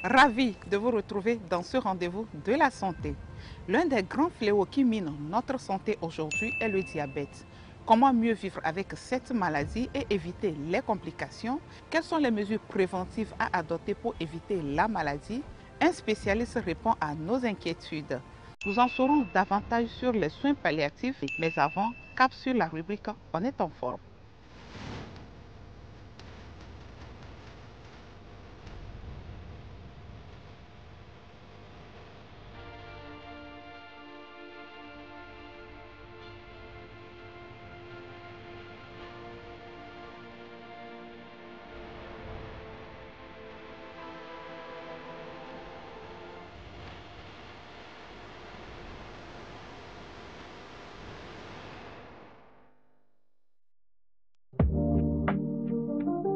Ravi de vous retrouver dans ce rendez-vous de la santé. L'un des grands fléaux qui mine notre santé aujourd'hui est le diabète. Comment mieux vivre avec cette maladie et éviter les complications? Quelles sont les mesures préventives à adopter pour éviter la maladie? Un spécialiste répond à nos inquiétudes. Nous en saurons davantage sur les soins palliatifs, mais avant, cap sur la rubrique On est en forme.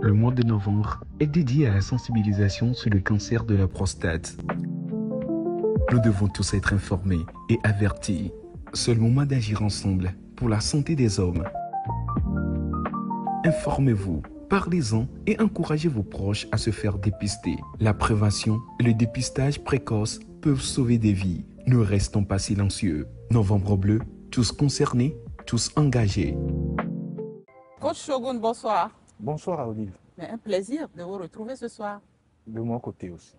Le mois de novembre est dédié à la sensibilisation sur le cancer de la prostate. Nous devons tous être informés et avertis. C'est le moment d'agir ensemble pour la santé des hommes. Informez-vous, parlez-en et encouragez vos proches à se faire dépister. La prévention et le dépistage précoce peuvent sauver des vies. Ne restons pas silencieux. Novembre bleu, tous concernés, tous engagés. Coach Shogun, bonsoir. Bonsoir Olive, Mais un plaisir de vous retrouver ce soir. de mon côté aussi.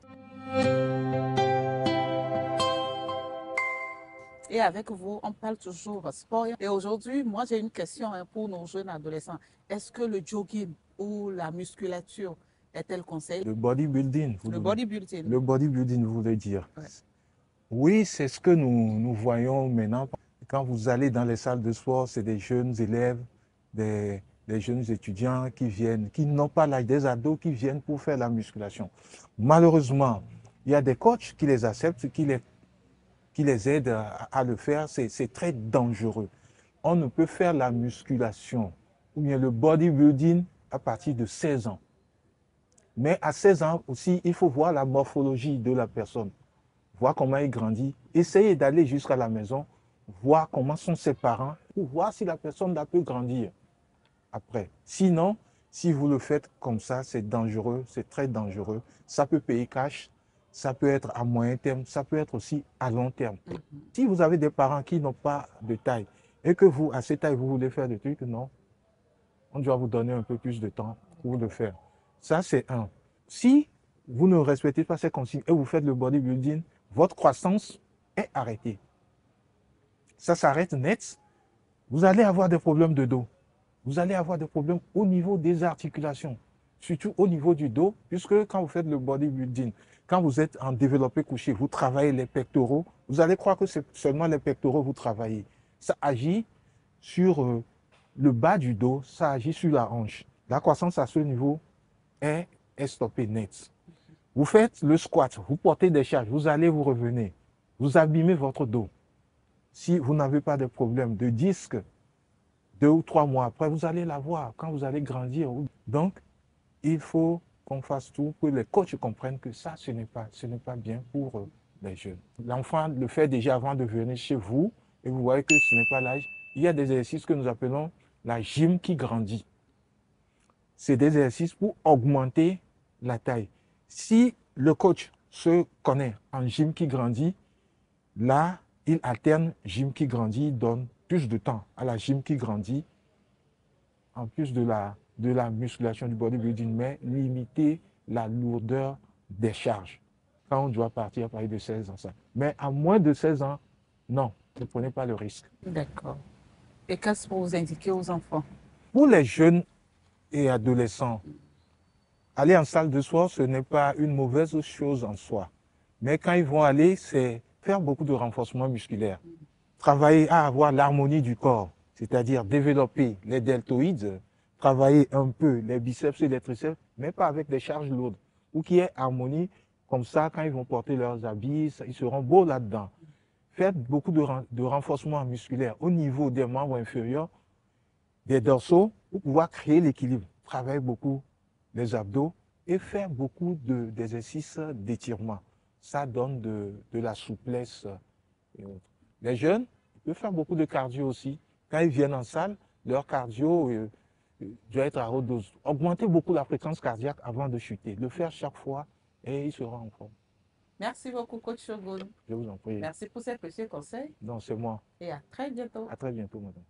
Et avec vous, on parle toujours sport. Et aujourd'hui, moi, j'ai une question pour nos jeunes adolescents. Est-ce que le jogging ou la musculature est-elle conseil? Le bodybuilding, Le bodybuilding. le bodybuilding, vous voulez dire. Ouais. Oui, c'est ce que nous voyons maintenant. Quand vous allez dans les salles de sport, c'est des jeunes élèves, des jeunes étudiants qui viennent, qui n'ont pas l'âge des ados, qui viennent pour faire la musculation. Malheureusement, il y a des coachs qui les acceptent, qui les aident à le faire. C'est très dangereux. On ne peut faire la musculation ou bien le bodybuilding à partir de 16 ans. Mais à 16 ans aussi, il faut voir la morphologie de la personne, voir comment il grandit, essayer d'aller jusqu'à la maison, voir comment sont ses parents, pour voir si la personne peut grandir après. Sinon, si vous le faites comme ça, c'est dangereux, c'est très dangereux. Ça peut payer cash, ça peut être à moyen terme, ça peut être aussi à long terme. Si vous avez des parents qui n'ont pas de taille et que vous, à cette taille, vous voulez faire des trucs, non, on doit vous donner un peu plus de temps pour le faire. Ça, c'est un. Si vous ne respectez pas ces consignes et vous faites le bodybuilding, votre croissance est arrêtée. Ça s'arrête net. Vous allez avoir des problèmes de dos. Vous allez avoir des problèmes au niveau des articulations, surtout au niveau du dos, puisque quand vous faites le bodybuilding, quand vous êtes en développé couché, vous travaillez les pectoraux, vous allez croire que c'est seulement les pectoraux que vous travaillez. Ça agit sur le bas du dos, ça agit sur la hanche. La croissance à ce niveau est stoppée net. Vous faites le squat, vous portez des charges, vous allez vous revenir, vous abîmez votre dos. Si vous n'avez pas de problème de disque, 2 ou 3 mois après, vous allez l'avoir quand vous allez grandir. Donc, il faut qu'on fasse tout pour que les coachs comprennent que ça, ce n'est pas bien pour les jeunes. L'enfant le fait déjà avant de venir chez vous et vous voyez que ce n'est pas l'âge. Il y a des exercices que nous appelons la gym qui grandit. C'est des exercices pour augmenter la taille. Si le coach se connaît en gym qui grandit, là, il alterne gym qui grandit, donne plus de temps à la gym qui grandit, en plus de la musculation du bodybuilding, mais limiter la lourdeur des charges. Quand on doit partir à partir de 16 ans, ça. Mais à moins de 16 ans, non, ne prenez pas le risque. D'accord. Et qu'est-ce que vous indiquez aux enfants? Pour les jeunes et adolescents, aller en salle de sport, ce n'est pas une mauvaise chose en soi. Mais quand ils vont aller, c'est faire beaucoup de renforcement musculaire. Travailler à avoir l'harmonie du corps, c'est-à-dire développer les deltoïdes, travailler un peu les biceps et les triceps, mais pas avec des charges lourdes. Ou qu'il y ait harmonie, comme ça, quand ils vont porter leurs habits, ils seront beaux là-dedans. Faites beaucoup de renforcement musculaire au niveau des membres inférieurs, des dorsaux, pour pouvoir créer l'équilibre. Travailler beaucoup les abdos et faire beaucoup d'exercices d'étirement. Ça donne de la souplesse et autres. Les jeunes, ils peuvent faire beaucoup de cardio aussi. Quand ils viennent en salle, leur cardio doit être à haute dose. Augmenter beaucoup la fréquence cardiaque avant de chuter. Le faire chaque fois et il sera en forme. Merci beaucoup, coach Shogun. Je vous en prie. Merci pour ces précieux conseils. Non, c'est moi. Et à très bientôt. À très bientôt, madame.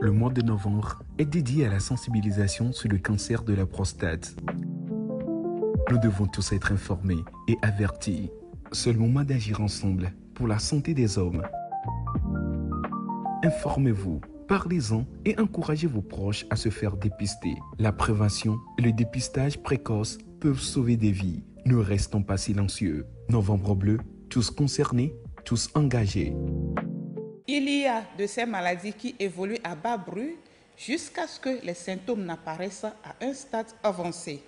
Le mois de novembre est dédié à la sensibilisation sur le cancer de la prostate. Nous devons tous être informés et avertis. C'est le moment d'agir ensemble pour la santé des hommes. Informez-vous, parlez-en et encouragez vos proches à se faire dépister. La prévention et le dépistage précoce peuvent sauver des vies. Ne restons pas silencieux. Novembre bleu, tous concernés, tous engagés. Il y a de ces maladies qui évoluent à bas bruit jusqu'à ce que les symptômes n'apparaissent à un stade avancé.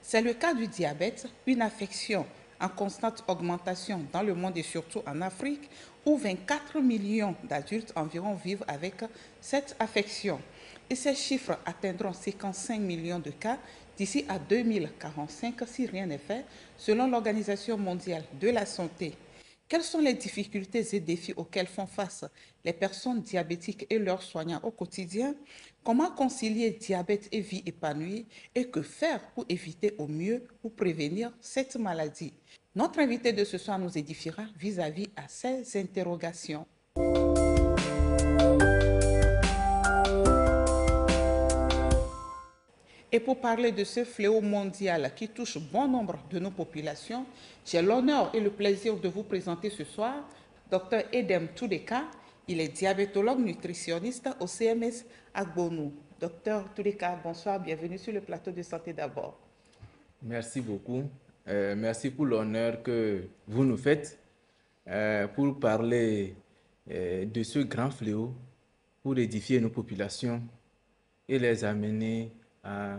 C'est le cas du diabète, une affection en constante augmentation dans le monde et surtout en Afrique, où 24 millions d'adultes environ vivent avec cette affection. Et ces chiffres atteindront 55 millions de cas d'ici à 2045 si rien n'est fait, selon l'Organisation mondiale de la santé. Quelles sont les difficultés et défis auxquels font face les personnes diabétiques et leurs soignants au quotidien? Comment concilier diabète et vie épanouie? Et que faire pour éviter au mieux ou prévenir cette maladie? Notre invité de ce soir nous édifiera vis-à-vis à ces interrogations. Et pour parler de ce fléau mondial qui touche bon nombre de nos populations, j'ai l'honneur et le plaisir de vous présenter ce soir Dr Edem Tudeka. Il est diabétologue nutritionniste au CMS Agbonou. Dr Tudeka, bonsoir, bienvenue sur le plateau de Santé d'abord. Merci beaucoup. Merci pour l'honneur que vous nous faites pour parler de ce grand fléau, pour édifier nos populations et les amener à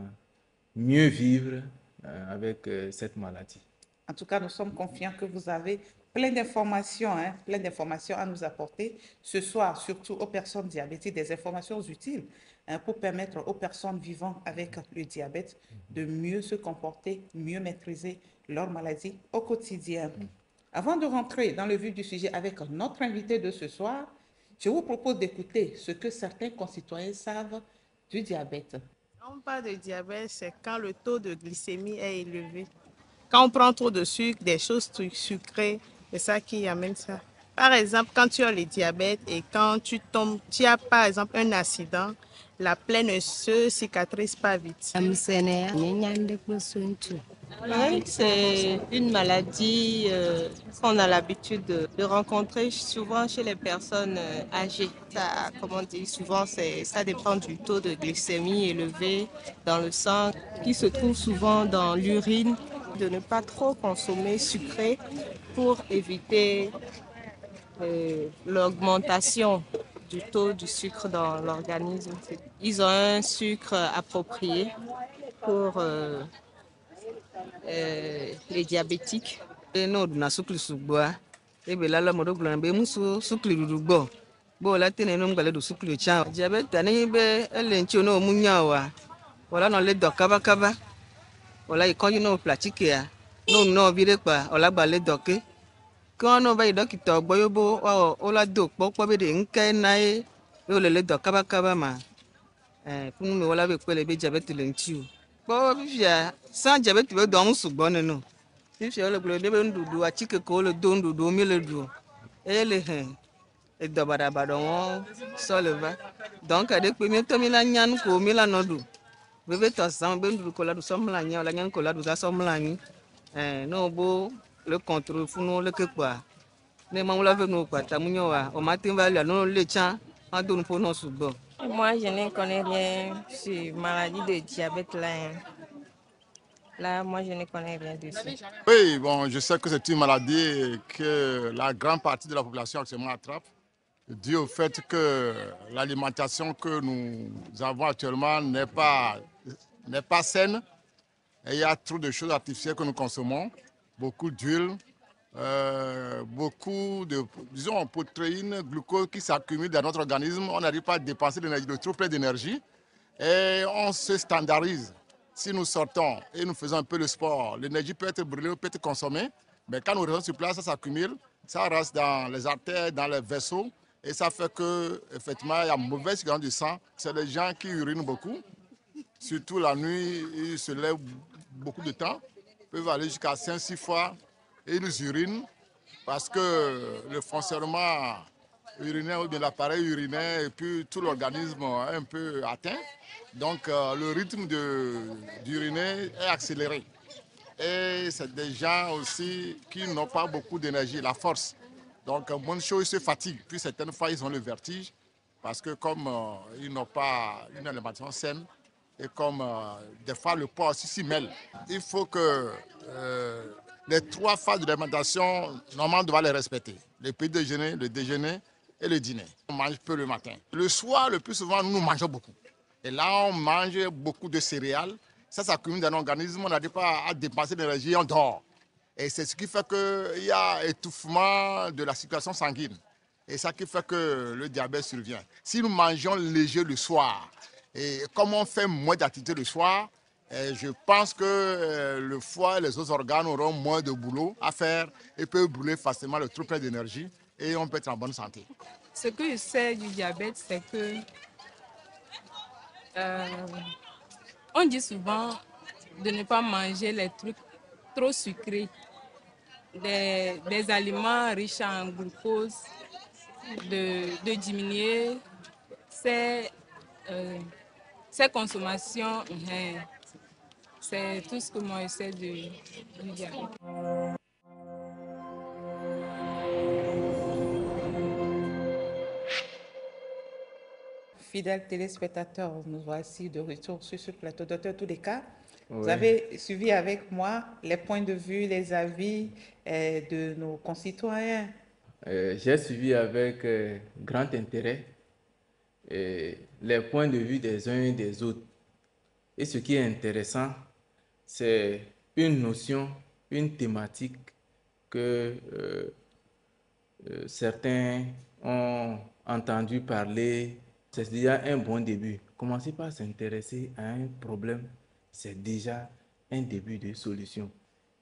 mieux vivre avec cette maladie. En tout cas, nous sommes confiants que vous avez plein d'informations à nous apporter ce soir, surtout aux personnes diabétiques, des informations utiles pour permettre aux personnes vivant avec le diabète de mieux se comporter, mieux maîtriser leur maladie au quotidien. Avant de rentrer dans le vif du sujet avec notre invité de ce soir, je vous propose d'écouter ce que certains concitoyens savent du diabète. Quand on parle de diabète, c'est quand le taux de glycémie est élevé. Quand on prend trop de sucre, des choses sucrées, c'est ça qui amène ça. Par exemple, quand tu as le diabète et quand tu tombes, tu as par exemple un accident, la plaie ne se cicatrise pas vite. C'est une maladie qu'on a l'habitude de rencontrer souvent chez les personnes âgées. Ça, comme on dit souvent, ça dépend du taux de glycémie élevé dans le sang, qui se trouve souvent dans l'urine. De ne pas trop consommer sucré pour éviter l'augmentation du taux du sucre dans l'organisme. Ils ont un sucre approprié pour les diabétiques. Voilà, il quand nous pratique ya, nous vire quoi, on la balé docké. Quand on va y docteur boyobo, on la doc, pourquoi be de nkai nae, le doc kaba ma. Pour nous voilà avec quoi les diabète lentiu. Bon, via sans diabète tu veux dans sous bonne non. Si je le bleu de ndudu a chike ko le don ndudu mi le du. Et le et dobara badon so le va. Donc avec premier to mi la nyan ko mi la nodu. Bébé tassan ben du cola du somme la nia la nyan cola du somme la ni no bo le contrôle funo le que quoi ne ma la nous quoi ta munyo wa o matin va la no le chan en donne pour nos sous. Moi, je ne connais rien sur maladie de diabète là. Là, moi, je ne connais rien dessus. Oui, bon, je sais que c'est une maladie que la grande partie de la population actuellement attrape, dû au fait que l'alimentation que nous avons actuellement n'est pas saine. Et il y a trop de choses artificielles que nous consommons, beaucoup d'huile, beaucoup de, disons, protéines, glucose qui s'accumulent dans notre organisme. On n'arrive pas à dépenser l'énergie, de trop plein d'énergie. Et on se standardise. Si nous sortons et nous faisons un peu de sport, l'énergie peut être brûlée, peut être consommée. Mais quand nous restons sur place, ça s'accumule, ça reste dans les artères, dans les vaisseaux. Et ça fait que, effectivement, il y a une mauvaise circulation du sang. C'est les gens qui urinent beaucoup. Surtout la nuit, ils se lèvent beaucoup de temps, peuvent aller jusqu'à 5-6 fois et ils urinent parce que le fonctionnement urinaire ou bien l'appareil urinaire et puis tout l'organisme est un peu atteint. Donc le rythme d'uriner est accéléré. Et c'est des gens aussi qui n'ont pas beaucoup d'énergie, la force. Donc, bonne chose, ils se fatiguent. Puis certaines fois, ils ont le vertige parce que comme ils n'ont pas une alimentation saine et comme des fois le poids aussi s'y mêle. Il faut que les 3 phases de l'alimentation, normalement, on doit les respecter. Le petit déjeuner, le déjeuner et le dîner. On mange peu le matin. Le soir, le plus souvent, nous mangeons beaucoup. Et là, on mange beaucoup de céréales. Ça s'accumule dans l'organisme, on n'arrive pas à dépenser l'énergie, on dort. Et c'est ce qui fait qu'il y a étouffement de la circulation sanguine. Et ça qui fait que le diabète survient. Si nous mangeons léger le soir, et comme on fait moins d'activité le soir, je pense que le foie et les autres organes auront moins de boulot à faire et peuvent brûler facilement le trop plein d'énergie et on peut être en bonne santé. Ce que je sais du diabète, c'est que on dit souvent de ne pas manger les trucs trop sucrés, des aliments riches en glucose, de diminuer ces consommations. C'est tout ce que moi je sais du diabète. Fidèles téléspectateurs, nous voici de retour sur ce plateau. Docteur Toudeka, vous Oui. avez suivi avec moi les points de vue, les avis de nos concitoyens. J'ai suivi avec grand intérêt les points de vue des uns et des autres. Et ce qui est intéressant, c'est une notion, une thématique que certains ont entendu parler. C'est déjà un bon début. Commencer par s'intéresser à un problème, c'est déjà un début de solution.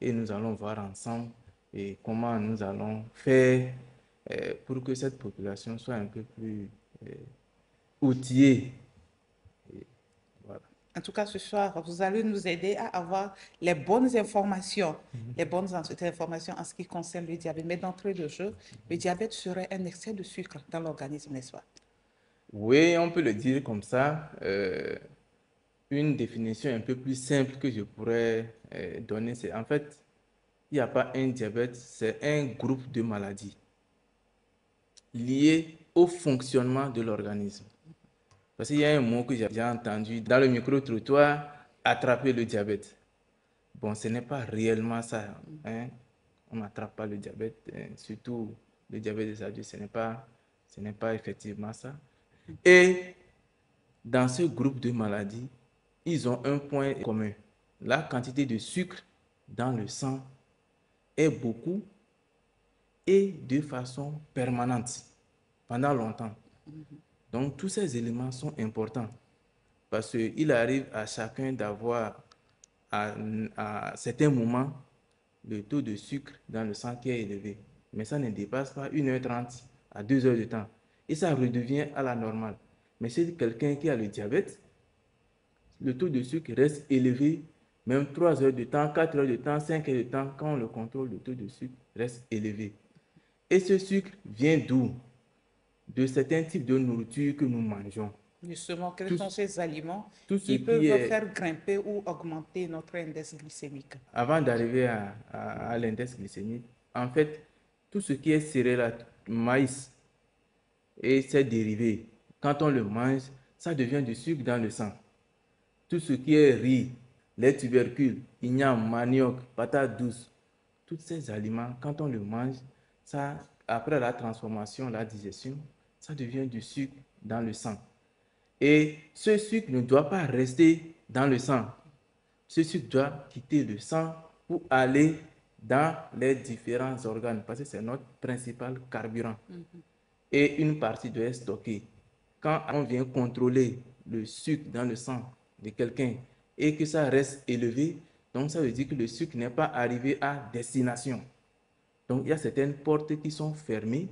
Et nous allons voir ensemble comment nous allons faire pour que cette population soit un peu plus outillée. Voilà. En tout cas, ce soir, vous allez nous aider à avoir les bonnes informations, les bonnes informations en ce qui concerne le diabète. Mais d'entrée de jeu, le diabète serait un excès de sucre dans l'organisme, n'est-ce pas? Oui, on peut le dire comme ça. Une définition un peu plus simple que je pourrais donner, c'est en fait, il n'y a pas un diabète, c'est un groupe de maladies liées au fonctionnement de l'organisme. Parce qu'il y a un mot que j'ai déjà entendu dans le micro-trottoir, attraper le diabète. Bon, ce n'est pas réellement ça. Hein? On n'attrape pas le diabète, surtout le diabète des adultes, ce n'est pas effectivement ça. Et dans ce groupe de maladies, ils ont un point commun. La quantité de sucre dans le sang est beaucoup et de façon permanente, pendant longtemps. Donc, tous ces éléments sont importants parce qu'il arrive à chacun d'avoir à certains moments le taux de sucre dans le sang qui est élevé. Mais ça ne dépasse pas 1h30 à 2 heures de temps. Et ça redevient à la normale. Mais chez quelqu'un qui a le diabète, le taux de sucre reste élevé, même 3 heures de temps, 4 heures de temps, 5 heures de temps, quand on le contrôle, le taux de sucre reste élevé. Et ce sucre vient d'où? De certains types de nourriture que nous mangeons. Justement, quels sont ces aliments Tout ce qui peuvent qui est, faire grimper ou augmenter notre index glycémique? avant d'arriver à l'index glycémique, en fait, tout ce qui est céréales, maïs et ses dérivés, quand on le mange, ça devient du sucre dans le sang. Tout ce qui est riz, les tubercules, igname, manioc, patates douces, tous ces aliments, quand on le mange, ça, après la transformation, la digestion, ça devient du sucre dans le sang. Et ce sucre ne doit pas rester dans le sang. Ce sucre doit quitter le sang pour aller dans les différents organes, parce que c'est notre principal carburant. Et une partie doit être stockée. Quand on vient contrôler le sucre dans le sang de quelqu'un et que ça reste élevé, donc ça veut dire que le sucre n'est pas arrivé à destination. Donc il y a certaines portes qui sont fermées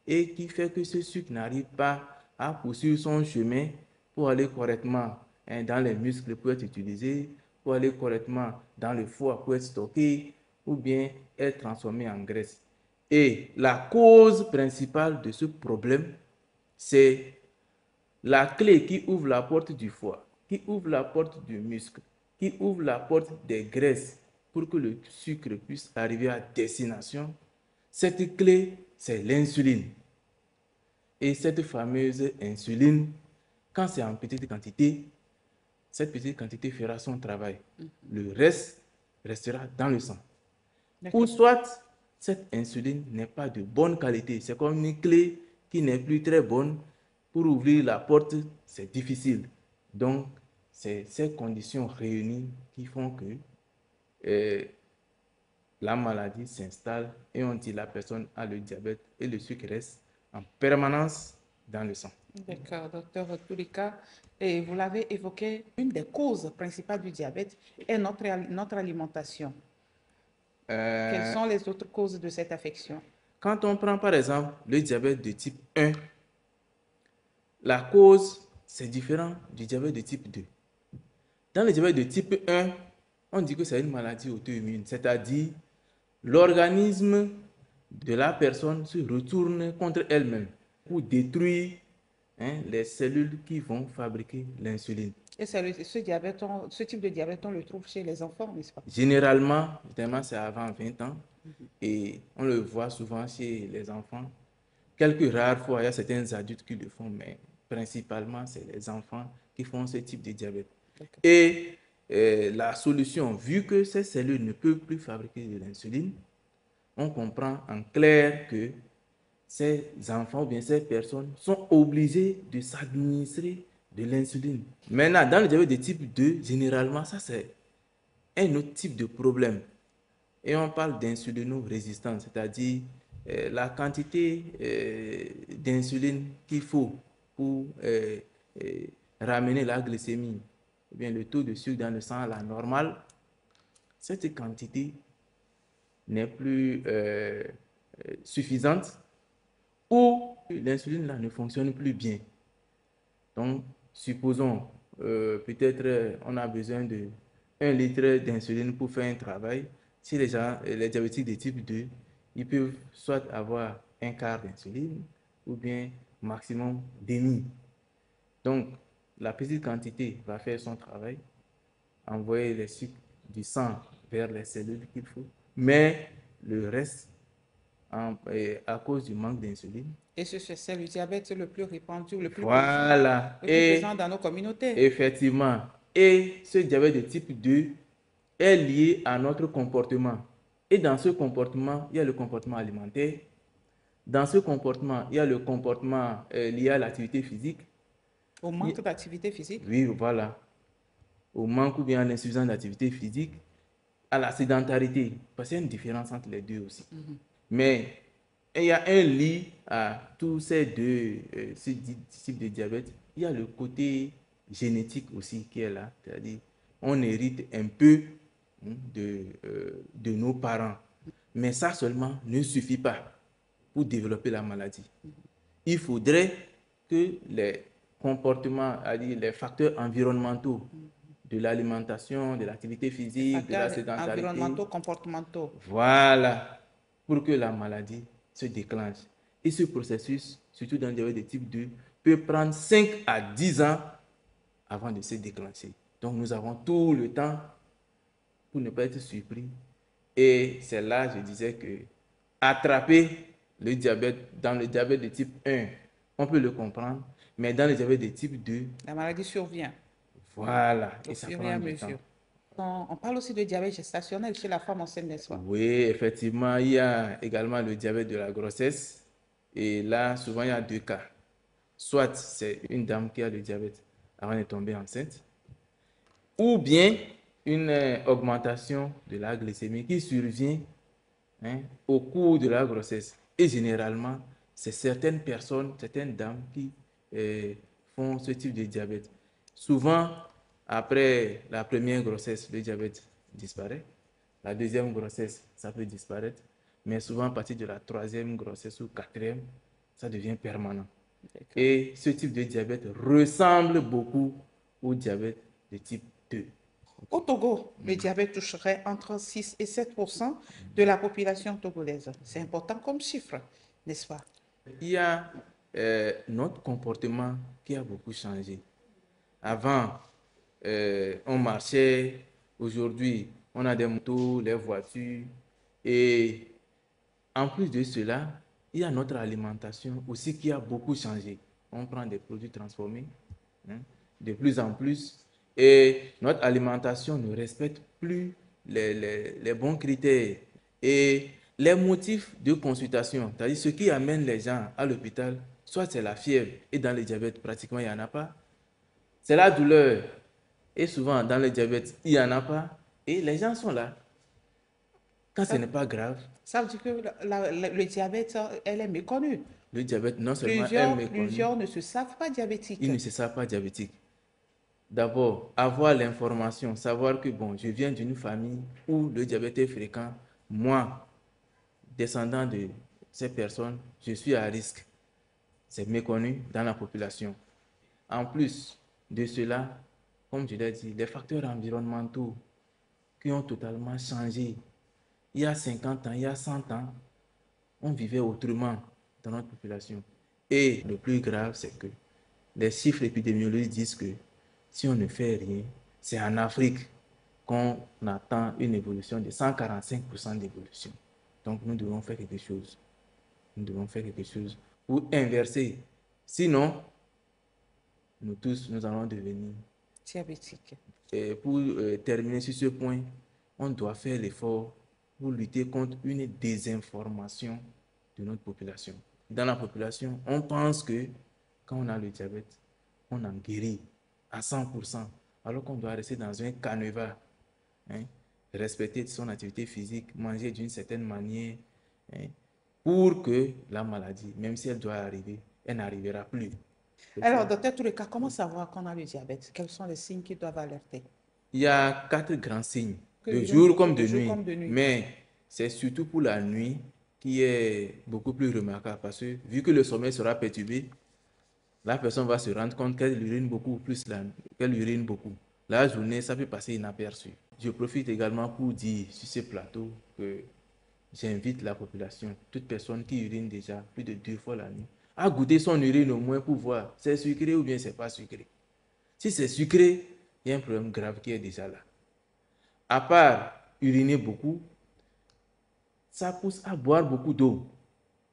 et qui fait que ce sucre n'arrive pas à poursuivre son chemin pour aller correctement dans les muscles pour être utilisé, pour aller correctement dans le foie pour être stocké, ou bien être transformé en graisse. Et la cause principale de ce problème, c'est la clé qui ouvre la porte du foie, qui ouvre la porte du muscle, qui ouvre la porte des graisses pour que le sucre puisse arriver à destination. Cette clé, c'est l'insuline. Et cette fameuse insuline, quand c'est en petite quantité, cette petite quantité fera son travail. Le reste restera dans le sang. Ou soit, cette insuline n'est pas de bonne qualité. C'est comme une clé qui n'est plus très bonne. Pour ouvrir la porte, c'est difficile. Donc, c'est ces conditions réunies qui font que la maladie s'installe et on dit la personne a le diabète et le sucre reste en permanence dans le sang. D'accord, docteur Toulika. Et vous l'avez évoqué, une des causes principales du diabète est notre alimentation. Quelles sont les autres causes de cette affection? Quand on prend par exemple le diabète de type 1, la cause, c'est différent du diabète de type 2. Dans le diabète de type 1, on dit que c'est une maladie auto-immune, c'est-à-dire l'organisme de la personne se retourne contre elle-même pour détruire les cellules qui vont fabriquer l'insuline. Et ce type de diabète, on le trouve chez les enfants, n'est-ce pas? Généralement, c'est avant 20 ans et on le voit souvent chez les enfants. Quelques rares fois, il y a certains adultes qui le font, mais principalement, c'est les enfants qui font ce type de diabète. Et la solution, vu que ces cellules ne peuvent plus fabriquer de l'insuline, on comprend en clair que ces enfants ou bien ces personnes sont obligés de s'administrer de l'insuline. Maintenant, dans le diabète de type 2, généralement, ça c'est un autre type de problème. Et on parle d'insulino-résistance, c'est-à-dire la quantité d'insuline qu'il faut pour ramener la glycémie, ou bien le taux de sucre dans le sang à la normale, cette quantité n'est plus suffisante ou l'insuline là ne fonctionne plus bien. Donc, supposons peut-être on a besoin de 1 litre d'insuline pour faire un travail. Si les diabétiques de type 2, ils peuvent soit avoir un quart d'insuline ou bien maximum demi. Donc, la petite quantité va faire son travail, envoyer les sucres du sang vers les cellules qu'il faut, mais le reste, à cause du manque d'insuline. Et c'est le diabète le plus répandu, le plus voilà. présent dans nos communautés. Effectivement. Et ce diabète de type 2 est lié à notre comportement. Et dans ce comportement, il y a le comportement alimentaire. Dans ce comportement, il y a le comportement lié à l'activité physique. Au manque d'activité physique? Oui, voilà. Au manque ou bien à l'insuffisance d'activité physique, à la sédentarité. Parce qu'il y a une différence entre les deux aussi. Mais il y a un lien à tous ces deux types de diabète. Il y a le côté génétique aussi qui est là. C'est-à-dire, on hérite un peu de nos parents. Mais ça seulement ne suffit pas pour développer la maladie. Il faudrait que les comportements, les facteurs environnementaux de l'alimentation, de l'activité physique, de la sédentarité. Environnementaux, comportementaux. Voilà, pour que la maladie se déclenche. Et ce processus, surtout dans le diabète de type 2, peut prendre 5 à 10 ans avant de se déclencher. Donc nous avons tout le temps pour ne pas être surpris. Et c'est là, je disais que attraper le diabète, dans le diabète de type 1, on peut le comprendre, mais dans le diabète de type 2, la maladie survient. Voilà, et ça prend du temps. On parle aussi de diabète gestationnel chez la femme enceinte, n'est-ce pas? Oui, effectivement, il y a également le diabète de la grossesse. Et là, souvent, il y a 2 cas. Soit c'est une dame qui a le diabète avant de tomber enceinte, ou bien une augmentation de la glycémie qui survient au cours de la grossesse. Et généralement, c'est certaines personnes, certaines dames qui font ce type de diabète. Souvent, après la première grossesse, le diabète disparaît. La deuxième grossesse, ça peut disparaître. Mais souvent, à partir de la 3e grossesse ou 4e, ça devient permanent. Et ce type de diabète ressemble beaucoup au diabète de type 2. Au Togo, le diabète toucherait entre 6 et 7% de la population togolaise. C'est important comme chiffre, n'est-ce pas? Il y a notre comportement qui a beaucoup changé. Avant, on marchait. Aujourd'hui, on a des motos, les voitures. Et en plus de cela, il y a notre alimentation aussi qui a beaucoup changé. On prend des produits transformés, hein, de plus en plus. Et notre alimentation ne respecte plus les bons critères. Et les motifs de consultation, c'est-à-dire ce qui amène les gens à l'hôpital, soit c'est la fièvre, et dans le diabète, pratiquement, il n'y en a pas. C'est la douleur, et souvent, dans le diabète, il n'y en a pas. Et les gens sont là. Quand ce n'est pas grave. Ça veut dire que le diabète, elle est méconnue. Le diabète, non seulement est méconnu. Plusieurs ne se savent pas diabétiques. Ils ne se savent pas diabétiques. D'abord, avoir l'information, savoir que bon, je viens d'une famille où le diabète est fréquent. Moi, descendant de ces personnes, je suis à risque. C'est méconnu dans la population. En plus de cela, comme je l'ai dit, les facteurs environnementaux qui ont totalement changé. Il y a 50 ans, il y a 100 ans, on vivait autrement dans notre population. Et le plus grave, c'est que les chiffres épidémiologiques disent que si on ne fait rien, c'est en Afrique qu'on attend une évolution de 145% d'évolution. Donc nous devons faire quelque chose. Nous devons faire quelque chose pour inverser. Sinon, nous tous, nous allons devenir diabétiques. Et pour terminer sur ce point, on doit faire l'effort pour lutter contre une désinformation de notre population. Dans la population, on pense que quand on a le diabète, on en guérit à 100%, alors qu'on doit rester dans un canevas, hein, respecter son activité physique, manger d'une certaine manière, hein, pour que la maladie, même si elle doit arriver, elle n'arrivera plus. Alors, docteur Toureka, comment savoir qu'on a le diabète? Quels sont les signes qui doivent alerter? Il y a 4 grands signes, de jour comme de nuit. nuit. Mais c'est surtout pour la nuit qui est beaucoup plus remarquable parce que vu que le sommeil sera perturbé, la personne va se rendre compte qu'elle urine beaucoup, qu'elle urine beaucoup. La journée, ça peut passer inaperçu. Je profite également pour dire sur ce plateau que j'invite la population, toute personne qui urine déjà plus de 2 fois la nuit, à goûter son urine au moins pour voir c'est sucré ou bien c'est pas sucré. Si c'est sucré, il y a un problème grave qui est déjà là. À part uriner beaucoup, ça pousse à boire beaucoup d'eau.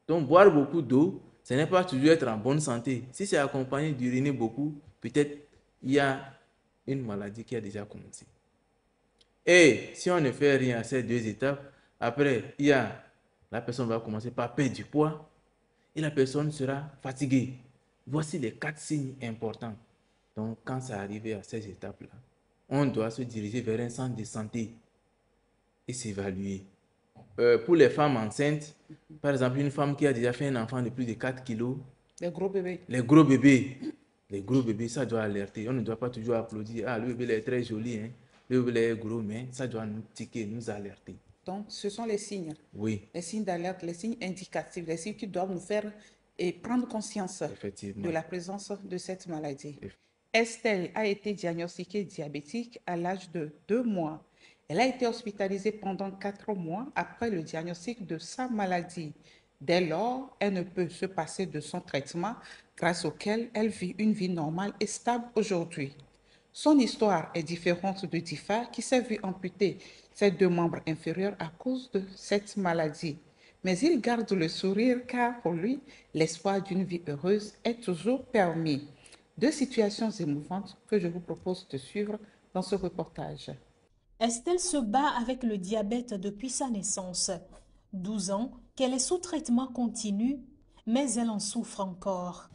Donc, boire beaucoup d'eau, ce n'est pas toujours être en bonne santé. Si c'est accompagné d'uriner beaucoup, peut-être il y a une maladie qui a déjà commencé. Et si on ne fait rien à ces 2 étapes, après, la personne va commencer par perdre du poids et la personne sera fatiguée. Voici les 4 signes importants. Donc, quand ça arrive à ces étapes-là, on doit se diriger vers un centre de santé et s'évaluer. Pour les femmes enceintes, par exemple, une femme qui a déjà fait un enfant de plus de 4 kilos, les gros bébés. Les gros bébés, ça doit alerter. On ne doit pas toujours applaudir. Ah, le bébé est très joli, hein. Le bébé est gros, mais ça doit nous tiquer, nous alerter. Donc, ce sont les signes. Oui. Les signes d'alerte, les signes indicatifs, les signes qui doivent nous faire prendre conscience de la présence de cette maladie. Estelle a été diagnostiquée diabétique à l'âge de 2 mois. Elle a été hospitalisée pendant 4 mois après le diagnostic de sa maladie. Dès lors, elle ne peut se passer de son traitement grâce auquel elle vit une vie normale et stable aujourd'hui. Son histoire est différente de Difa qui s'est vu amputer ses 2 membres inférieurs à cause de cette maladie. Mais il garde le sourire car pour lui, l'espoir d'une vie heureuse est toujours permis. 2 situations émouvantes que je vous propose de suivre dans ce reportage. Estelle se bat avec le diabète depuis sa naissance. 12 ans qu'elle est sous traitement continu, mais elle en souffre encore.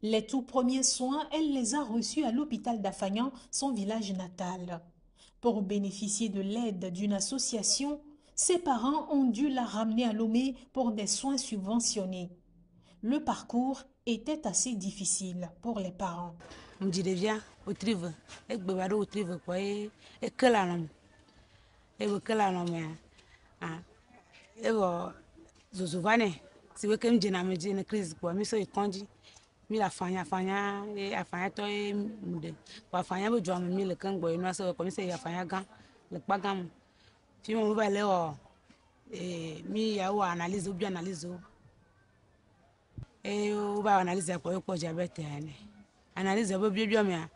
Les tout premiers soins, elle les a reçus à l'hôpital d'Afagnan, son village natal. Pour bénéficier de l'aide d'une association, ses parents ont dû la ramener à Lomé pour des soins subventionnés. Le parcours était assez difficile pour les parents. Ego zozovane si we kem jena me jena crise kwa mi so ikonji mi la fanya e afanya to e mude kwa fanya bo jwa mi le kan gbo inu so ko mi se afanya gan le pa gan fi mo ba le o mi ya wa analyse bi analyse o ba analyse ko diabete ene analyse bo bi mi a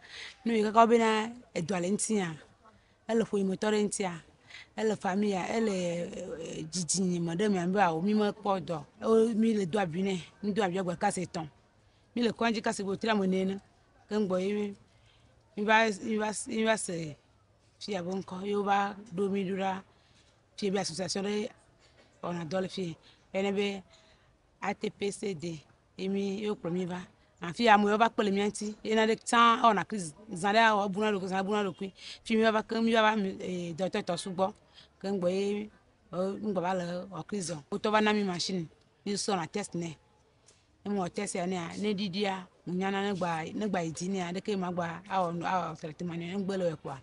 no yi ka bi na edwale ntia ele fo motor ntia elle famille elle jiji madame amba o mi ma podo o mi le do abune mi do abia gba kase ton mi le konji kase bo tira monene kan gbo yi mi va se fi abon ko yo ba do mi dura fi bi association de on a dole fi ene be ATPCD emi yo pro mi va en fi amu yo ba pele mi anti ena de tan on a crise zanda o buna lo ku fi mi va kan mi va docteur to sugbo kan gbo yi ngba ba le o crise o to ba na mi machine ni so na test ne mo test ya ne didia nyana ne gba idi ni ade ke ma gba a traitement ne ngbe le kwa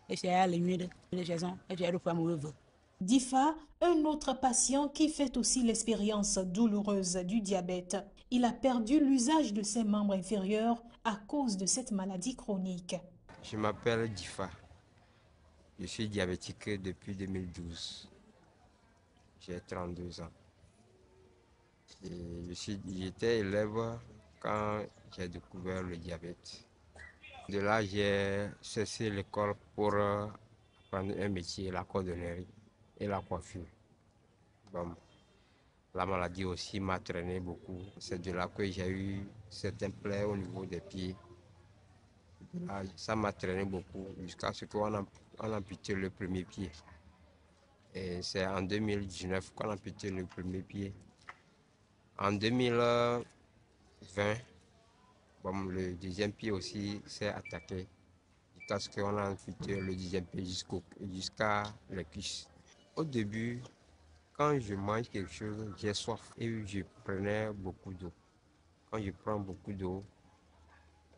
e se ya le mi de façon e fi ado pa mo veut. Difa, un autre patient qui fait aussi l'expérience douloureuse du diabète. Il a perdu l'usage de ses membres inférieurs à cause de cette maladie chronique. Je m'appelle Difa. Je suis diabétique depuis 2012. J'ai 32 ans. J'étais élève quand j'ai découvert le diabète. De là, j'ai cessé l'école pour apprendre un métier, la cordonnerie et la coiffure. Bon, la maladie aussi m'a traîné beaucoup. C'est de là que j'ai eu certains plaies au niveau des pieds. Là, ça m'a traîné beaucoup jusqu'à ce qu'on a amputé le premier pied. Et c'est en 2019 qu'on a amputé le premier pied. En 2020, bon, le deuxième pied aussi s'est attaqué jusqu'à ce qu'on a amputé le deuxième pied jusqu'à la cuisse. Au début, quand je mange quelque chose, j'ai soif et je prenais beaucoup d'eau. Quand je prends beaucoup d'eau,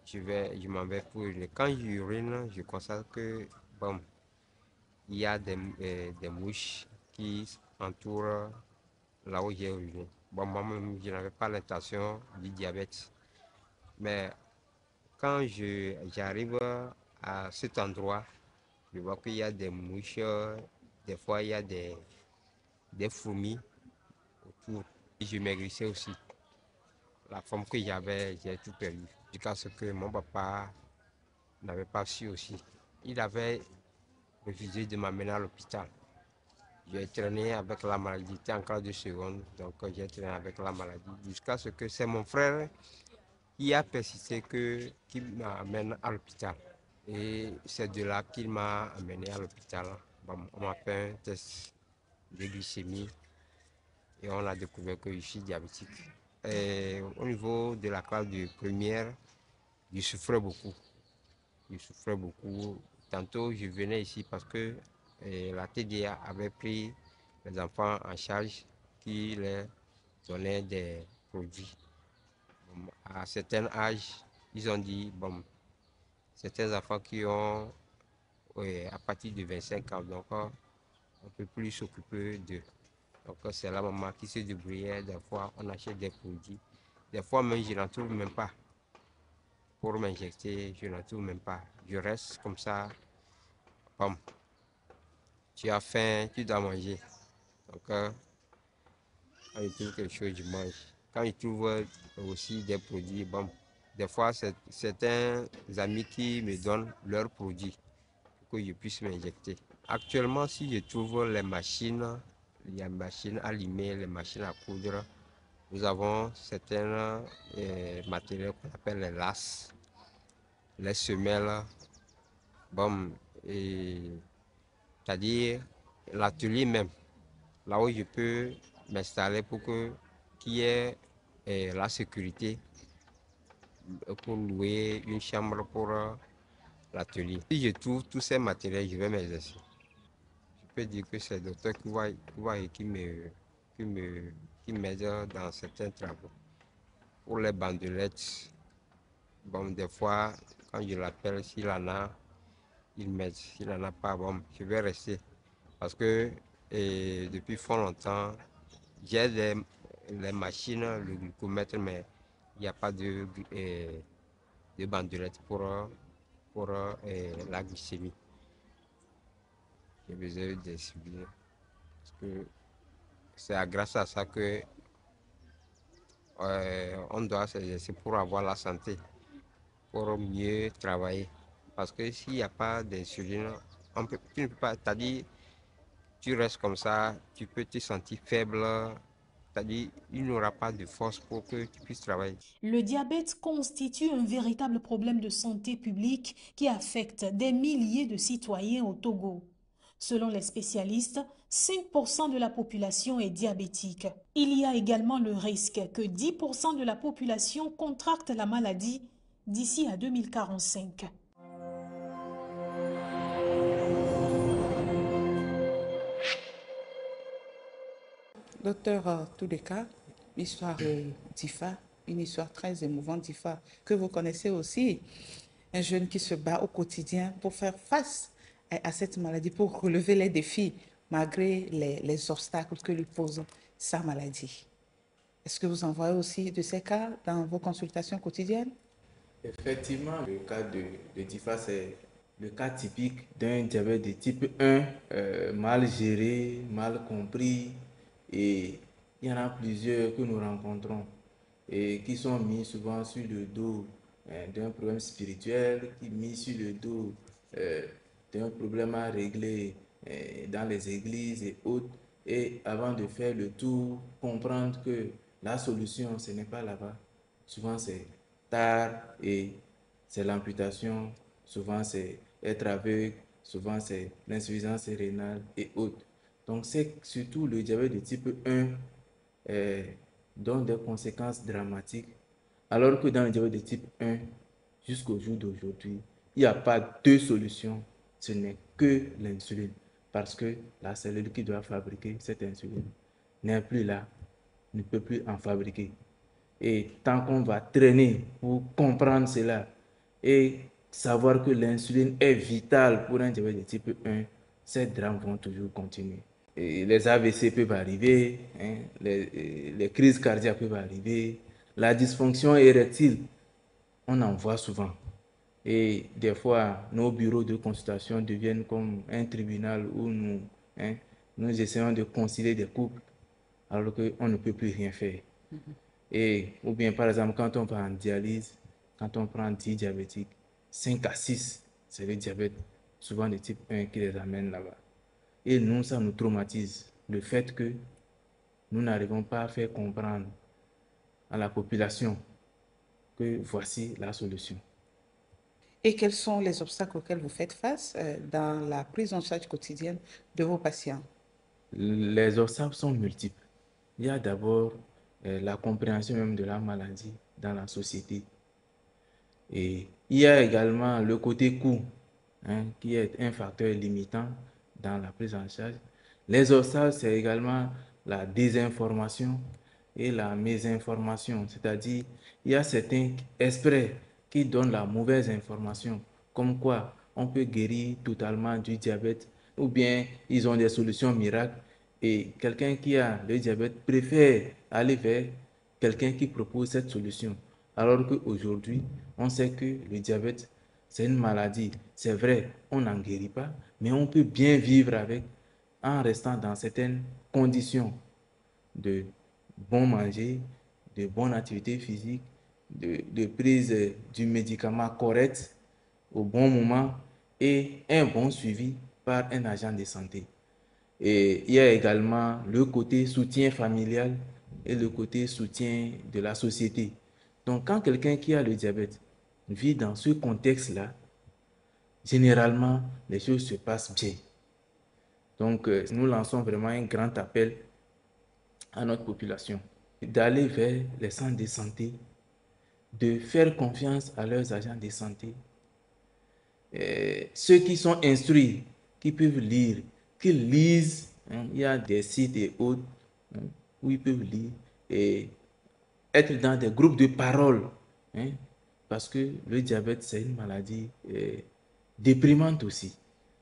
je m'en vais pour uriner. Quand j'urine, je constate que bon, il y a des mouches qui entourent là où j'ai uriné. Bon, moi-même, je n'avais pas l'intention du diabète. Mais quand j'arrive à cet endroit, je vois qu'il y a des mouches, des fois il y a des fourmis autour. Et je maigrissais aussi. La forme que j'avais, j'ai tout perdu. Jusqu'à ce que mon papa n'avait pas su aussi. Il avait refusé de m'amener à l'hôpital. J'ai traîné avec la maladie, j'étais en classe de seconde, donc j'ai traîné avec la maladie. Jusqu'à ce que c'est mon frère qui a persisté qui m'amène à l'hôpital. Et c'est de là qu'il m'a amené à l'hôpital. Bon, on m'a fait un test de glycémie et on a découvert que je suis diabétique. Et au niveau de la classe de première, je souffrais beaucoup. Je souffrais beaucoup. Tantôt, je venais ici parce que la TDA avait pris les enfants en charge qui leur donnaient des produits. Bon, à un certain âge, ils ont dit, bon, certains enfants qui ont à partir de 25 ans, donc on ne peut plus s'occuper d'eux. Donc c'est la maman qui se débrouillait, des fois on achète des produits. Des fois même je n'en trouve même pas. Pour m'injecter, je n'en trouve même pas. Je reste comme ça. Bon, tu as faim, tu dois manger. Donc quand je trouve quelque chose, je mange. Quand je trouve aussi des produits, bon, des fois c'est certains amis qui me donnent leurs produits pour que je puisse m'injecter. Actuellement, si je trouve les machines, les machines à limer, les machines à coudre, nous avons certains matériaux qu'on appelle les lasses, les semelles, bon, c'est-à-dire l'atelier même, là où je peux m'installer pour qu'il y ait la sécurité pour louer une chambre pour l'atelier. Si je trouve tous ces matériels, je vais m'exercer. Je peux dire que c'est le docteur qui m'aide dans certains travaux. Pour les bandelettes, bon, des fois, quand je l'appelle, s'il en a, il m'aide. S'il n'en a pas, bon, je vais rester. Parce que Et depuis fort longtemps, j'ai les machines, le glucomètre, mais il n'y a pas de bandelette pour la glycémie. J'ai besoin de suivre. Parce que c'est grâce à ça que on doit s'exercer pour avoir la santé, pour mieux travailler. Parce que s'il n'y a pas d'insuline, tu ne peux pas, c'est-à-dire, tu restes comme ça, tu peux te sentir faible, c'est-à-dire, il n'y aura pas de force pour que tu puisses travailler. Le diabète constitue un véritable problème de santé publique qui affecte des milliers de citoyens au Togo. Selon les spécialistes, 5% de la population est diabétique. Il y a également le risque que 10% de la population contracte la maladie d'ici à 2045. Docteur Toudeka, l'histoire de Difa, une histoire très émouvante d'Ifa, que vous connaissez aussi, un jeune qui se bat au quotidien pour faire face à cette maladie, pour relever les défis malgré les obstacles que lui pose sa maladie. Est-ce que vous en voyez aussi de ces cas dans vos consultations quotidiennes? Effectivement, le cas de Difa, c'est le cas typique d'un diabète de type 1 mal géré, mal compris, et il y en a plusieurs que nous rencontrons et qui sont mis souvent sur le dos d'un problème spirituel, qui mis sur le dos d'un problème à régler dans les églises et autres, et avant de faire le tour, comprendre que la solution, ce n'est pas là-bas. Souvent, c'est tard et c'est l'amputation, souvent c'est être aveugle, souvent c'est l'insuffisance rénale et autres. Donc c'est surtout le diabète de type 1 donne des conséquences dramatiques, alors que dans le diabète de type 1, jusqu'au jour d'aujourd'hui, il n'y a pas de solution, ce n'est que l'insuline, parce que la cellule qui doit fabriquer cette insuline n'est plus là, ne peut plus en fabriquer. Et tant qu'on va traîner pour comprendre cela et savoir que l'insuline est vitale pour un diabète de type 1, ces drames vont toujours continuer. Et les AVC peuvent arriver, hein, les crises cardiaques peuvent arriver, la dysfonction érectile, on en voit souvent. Et des fois, nos bureaux de consultation deviennent comme un tribunal où nous essayons de concilier des couples alors qu'on ne peut plus rien faire. Et, ou bien, par exemple, quand on va en dialyse, quand on prend 10 diabétiques, 5 à 6, c'est le diabète, souvent de type 1, qui les amène là-bas. Et nous, ça nous traumatise. Le fait que nous n'arrivons pas à faire comprendre à la population que voici la solution. Et quels sont les obstacles auxquels vous faites face dans la prise en charge quotidienne de vos patients? Les obstacles sont multiples. Il y a d'abord la compréhension même de la maladie dans la société. Et il y a également le côté coût, qui est un facteur limitant dans la prise en charge. Les obstacles, c'est également la désinformation et la mésinformation, c'est-à-dire il y a certains experts qui donnent la mauvaise information, comme quoi on peut guérir totalement du diabète, ou bien ils ont des solutions miracles, et quelqu'un qui a le diabète préfère aller vers quelqu'un qui propose cette solution. Alors qu'aujourd'hui, on sait que le diabète, c'est une maladie. C'est vrai, on n'en guérit pas, mais on peut bien vivre avec en restant dans certaines conditions de bon manger, de bonne activité physique, de prise du médicament correct au bon moment et un bon suivi par un agent de santé. Et il y a également le côté soutien familial et le côté soutien de la société. Donc, quand quelqu'un qui a le diabète vit dans ce contexte-là, généralement, les choses se passent bien. Donc, nous lançons vraiment un grand appel à notre population d'aller vers les centres de santé, de faire confiance à leurs agents de santé. Ceux qui sont instruits, qui peuvent lire, qui lisent, il y a des sites et autres où ils peuvent lire et être dans des groupes de parole, parce que le diabète, c'est une maladie déprimante aussi.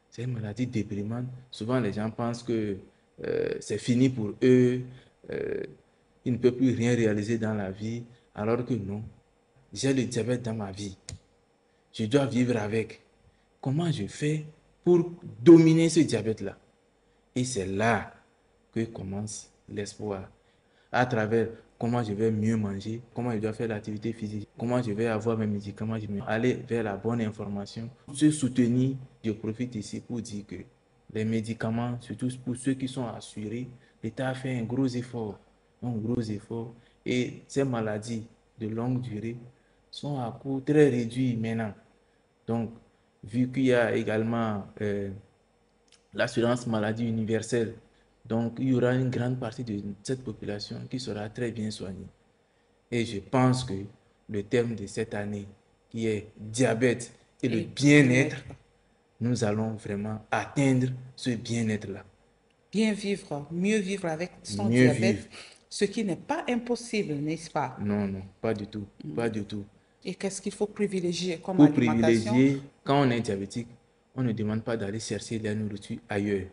C'est une maladie déprimante. Souvent, les gens pensent que c'est fini pour eux, ils ne peuvent plus rien réaliser dans la vie, alors que non, j'ai le diabète dans ma vie. Je dois vivre avec. Comment je fais pour dominer ce diabète-là? Et c'est là que commence l'espoir. À travers comment je vais mieux manger, comment je dois faire l'activité physique, comment je vais avoir mes médicaments, je vais aller vers la bonne information. Se soutenir, je profite ici pour dire que les médicaments, surtout pour ceux qui sont assurés, l'État a fait un gros effort. Et ces maladies de longue durée sont à coût très réduit maintenant. Donc, vu qu'il y a également l'assurance maladie universelle, donc il y aura une grande partie de cette population qui sera très bien soignée. Et je pense que le thème de cette année, qui est diabète et le bien-être, nous allons vraiment atteindre ce bien-être-là. Bien vivre, mieux vivre avec son diabète, ce qui n'est pas impossible, n'est-ce pas? Non, non, pas du tout, pas du tout. Et qu'est-ce qu'il faut privilégier comme pour alimentation? Privilégier, quand on est diabétique, on ne demande pas d'aller chercher la nourriture ailleurs.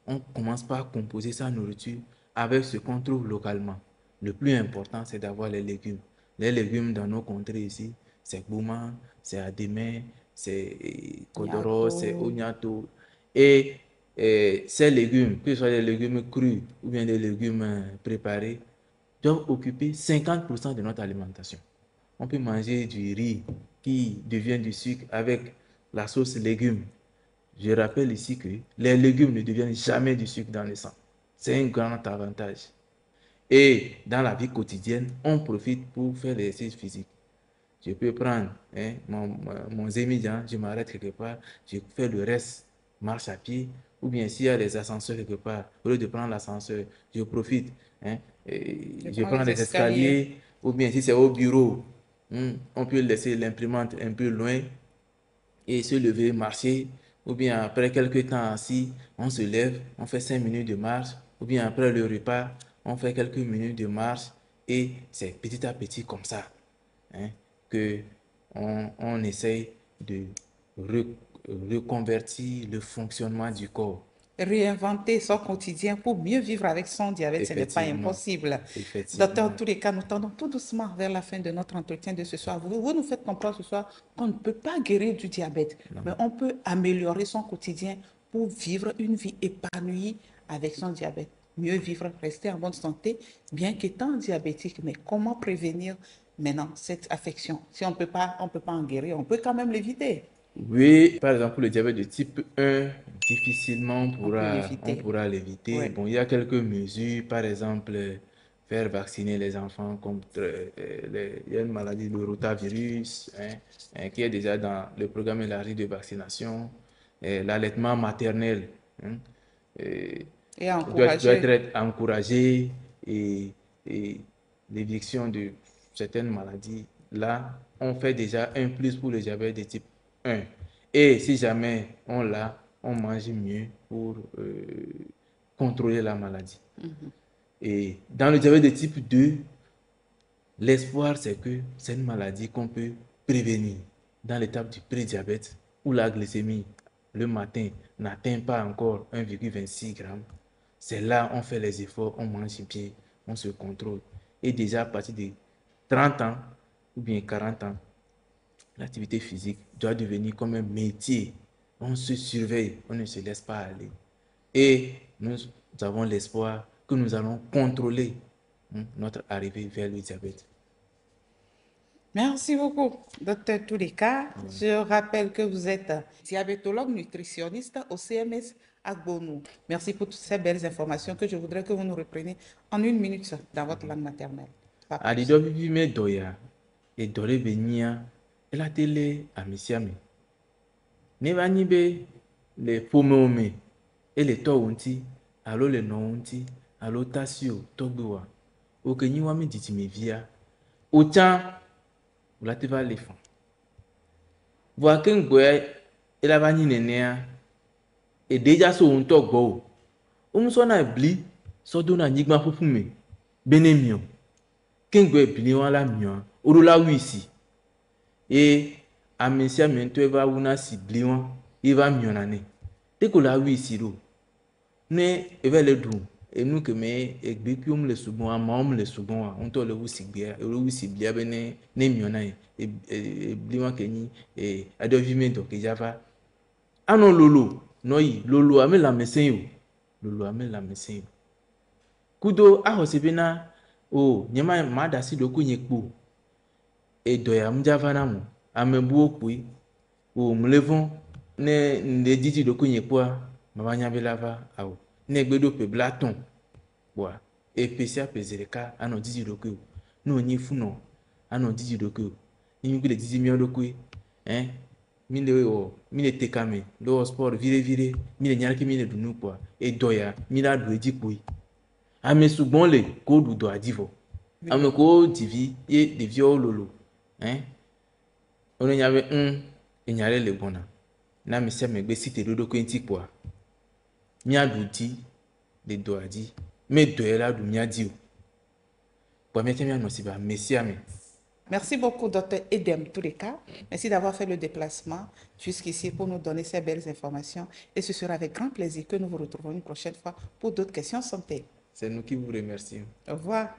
On commence par composer sa nourriture avec ce qu'on trouve localement. Le plus important, c'est d'avoir les légumes. Les légumes dans nos contrées ici, c'est gouma, c'est adémé, c'est kodoro, c'est ognato. Et ces légumes, que ce soit des légumes crus ou bien des légumes préparés, doivent occuper 50% de notre alimentation. On peut manger du riz qui devient du sucre avec la sauce légumes. Je rappelle ici que les légumes ne deviennent jamais du sucre dans le sang. C'est un grand avantage. Et dans la vie quotidienne, on profite pour faire l'exercice physique. Je peux prendre mon zémidian, je m'arrête quelque part, je fais le reste, marche à pied, ou bien s'il y a des ascenseurs quelque part, au lieu de prendre l'ascenseur, je profite, je prends les escaliers, ou bien si c'est au bureau, on peut laisser l'imprimante un peu loin et se lever, marcher, ou bien après quelques temps assis, on se lève, on fait 5 minutes de marche, ou bien après le repas, on fait quelques minutes de marche, et c'est petit à petit comme ça qu'on essaye de reconvertir le fonctionnement du corps. Réinventer son quotidien pour mieux vivre avec son diabète, ce n'est pas impossible. Docteur, en tous les cas, nous tendons tout doucement vers la fin de notre entretien de ce soir. Vous nous faites comprendre ce soir qu'on ne peut pas guérir du diabète, mais on peut améliorer son quotidien pour vivre une vie épanouie avec son diabète. Mieux vivre, rester en bonne santé, bien qu'étant diabétique. Mais comment prévenir maintenant cette affection? Si on ne peut pas en guérir, on peut quand même l'éviter. Oui, par exemple, pour le diabète de type 1, difficilement on pourra l'éviter. Ouais. Bon, il y a quelques mesures, par exemple, faire vacciner les enfants contre il y a une maladie, le rotavirus, qui est déjà dans le programme élargi de vaccination, l'allaitement maternel doit être encouragé et l'éviction de certaines maladies. Là, on fait déjà un plus pour le diabète de type 1. Et si jamais on l'a, on mange mieux pour contrôler la maladie. Et dans le diabète de type 2, l'espoir, c'est que c'est une maladie qu'on peut prévenir dans l'étape du prédiabète où la glycémie le matin n'atteint pas encore 1,26 g. C'est là on fait les efforts, on mange bien, on se contrôle. Et déjà à partir de 30 ans ou bien 40 ans, l'activité physique doit devenir comme un métier. On se surveille, on ne se laisse pas aller. Et nous avons l'espoir que nous allons contrôler notre arrivée vers le diabète. Merci beaucoup, docteur Touleka. Je rappelle que vous êtes diabétologue nutritionniste au CMS à Gbonou. Merci pour toutes ces belles informations que je voudrais que vous nous repreniez en 1 minute dans votre langue maternelle. Adido bibime doya et dore benia et la télé à Missiami. Nevanibe les pomome et les tounti, allo les nonti, allo tasio, togua, au kenyuami ditimivia, autant la te va l'éléphant. Voir qu'un gouet et la vanille nénéa et déjà sur un togbo. Soit na bli, soit dona nigma pupume, benemio. Qu'un gouet bli wala mio, urula wisi. Et à Messia Mento va una si bliwan, il va mionane. Dès que la wisi lo, ne eve le ɖu enu keme egbe kiwom le sugbɔn amawo le sugbɔn ŋutɔ le wusi gbea le wusi blia be ne miɔ na ye ebli wa ke nyi aɖevi me dɔ ke dzava anɔ lolo nɔ yi loloa me le amesẽ o loloa me le amesẽ o kudo axɔ si bena o nye ma ɖe asi ɖokui nye kpo edɔ ya mu dzava na mo ame buwo kpoe o mle vɔ ne ne didi ɖokui nye kpoa mava nya be la va awo ne gbe ɖo ƒe bla tɔn boa eƒe sia ƒe zi ɖeka anɔ didi ɖokui o ne wònye funɔ anɔ didi ɖokui o ne mi gbe le didi míawo ɖokui mi le tekame le wɔ sport viɖe mi le nya ɖeke mi le ɖu nu kpoa edɔ ya mi la ɖu edzi kpoe ame sugbɔn le ko ɖu dɔa dzi vɔ ame ko dzivi ye ɖeviawo lolo wone nya be enya ɖe le gbɔna ne ame sia ame gbe si te ɖo ɖokui ŋuti kpoa míaɖu di le dɔa dzi me dɔ ya la ɖu mía di o kpoa míate míanɔ si be ame sia ame. Merci beaucoup, Dr Edem Toureka. Merci d'avoir fait le déplacement jusqu'ici pour nous donner ces belles informations. Et ce sera avec grand plaisir que nous vous retrouverons une prochaine fois pour d'autres questions santé. C'est nous qui vous remercions. Au revoir.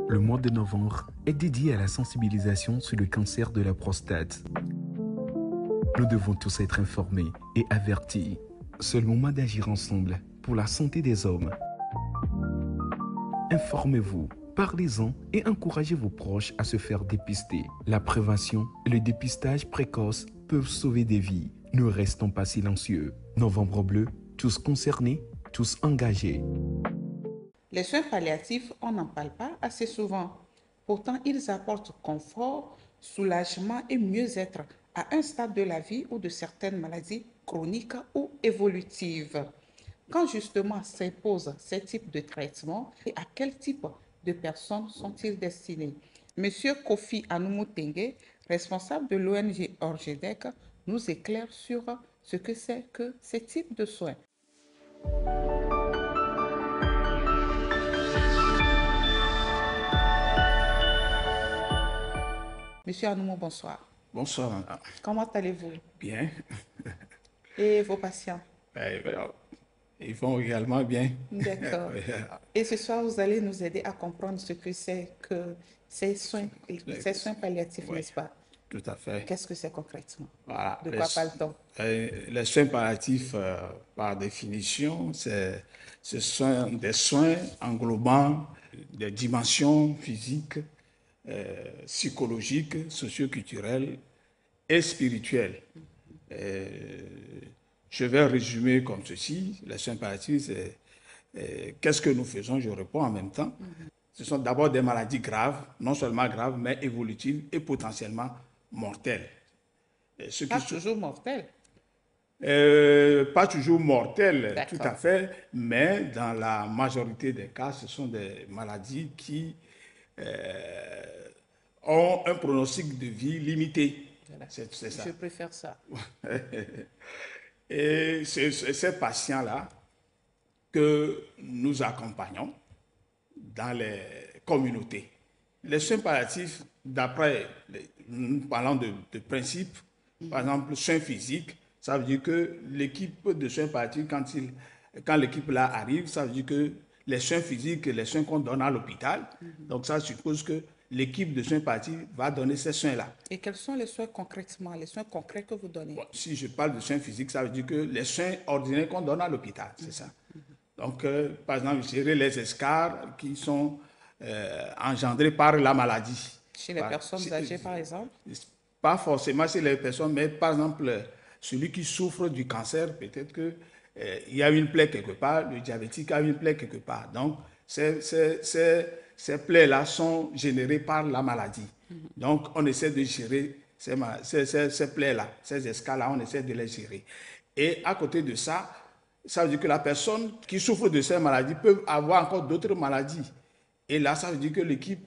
Le mois de novembre est dédié à la sensibilisation sur le cancer de la prostate. Nous devons tous être informés et avertis. C'est le moment d'agir ensemble pour la santé des hommes. Informez-vous, parlez-en et encouragez vos proches à se faire dépister. La prévention et le dépistage précoce peuvent sauver des vies. Ne restons pas silencieux. Novembre bleu, tous concernés, tous engagés. Les soins palliatifs, on n'en parle pas assez souvent. Pourtant, ils apportent confort, soulagement et mieux-être à un stade de la vie ou de certaines maladies chroniques ou évolutives. Quand justement s'imposent ces types de traitements et à quel type de personnes sont-ils destinés? Monsieur Kofi Anoumou-Tengue, responsable de l'ONG Orgedec, nous éclaire sur ce que c'est que ces types de soins. Monsieur Anoumou, bonsoir. Bonsoir. Comment allez-vous? Bien. Et vos patients? Ils vont également bien. D'accord. Et ce soir, vous allez nous aider à comprendre ce que c'est que ces soins palliatifs, oui, n'est-ce pas? Tout à fait. Qu'est-ce que c'est concrètement? Voilà. De quoi parle-t-on? Les soins palliatifs, par définition, ce sont des soins englobant des dimensions physiques, psychologiques, socio-culturelles et spirituelles. Je vais résumer comme ceci. Les soins palliatifs, qu'est-ce que nous faisons? Je réponds en même temps. Ce sont d'abord des maladies graves, non seulement graves, mais évolutives et potentiellement mortelles. Pas toujours mortelles? Pas toujours mortelles, tout à fait, mais dans la majorité des cas, ce sont des maladies qui ont un pronostic de vie limité. Voilà. C'est ça. Je préfère ça. Et c'est ces patients-là que nous accompagnons dans les communautés. Les soins palliatifs, d'après, nous parlons de principes, par exemple, soins physiques, ça veut dire que l'équipe de soins palliatifs, quand l'équipe là arrive, ça veut dire que les soins physiques, les soins qu'on donne à l'hôpital, donc ça suppose que l'équipe de soins palliatifs va donner ces soins-là. Et quels sont les soins concrètement, les soins concrets que vous donnez? Bon, si je parle de soins physiques, ça veut dire que les soins ordinaires qu'on donne à l'hôpital, c'est ça. Donc, par exemple, gérer les escarres qui sont engendrés par la maladie. Chez les personnes âgées, par exemple? Pas forcément chez les personnes, mais par exemple, celui qui souffre du cancer, peut-être qu'il y a une plaie quelque part, le diabétique a une plaie quelque part. Donc, ces plaies-là sont générées par la maladie. Donc, on essaie de gérer ces plaies-là, ces escarres-là, on essaie de les gérer. Et à côté de ça, ça veut dire que la personne qui souffre de ces maladies peut avoir encore d'autres maladies. Et là, ça veut dire que l'équipe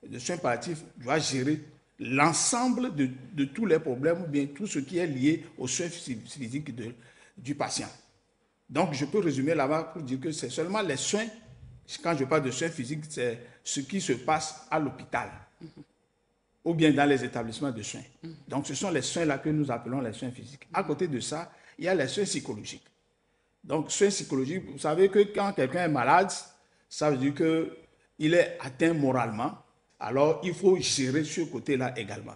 de soins palliatifs doit gérer l'ensemble de tous les problèmes ou bien tout ce qui est lié aux soins physiques du patient. Donc, je peux résumer là-bas pour dire que c'est seulement les soins. Quand je parle de soins physiques, c'est ce qui se passe à l'hôpital ou bien dans les établissements de soins. Donc, ce sont les soins-là que nous appelons les soins physiques. À côté de ça, il y a les soins psychologiques. Donc, soins psychologiques, vous savez que quand quelqu'un est malade, ça veut dire qu'il est atteint moralement. Alors, il faut gérer ce côté-là également.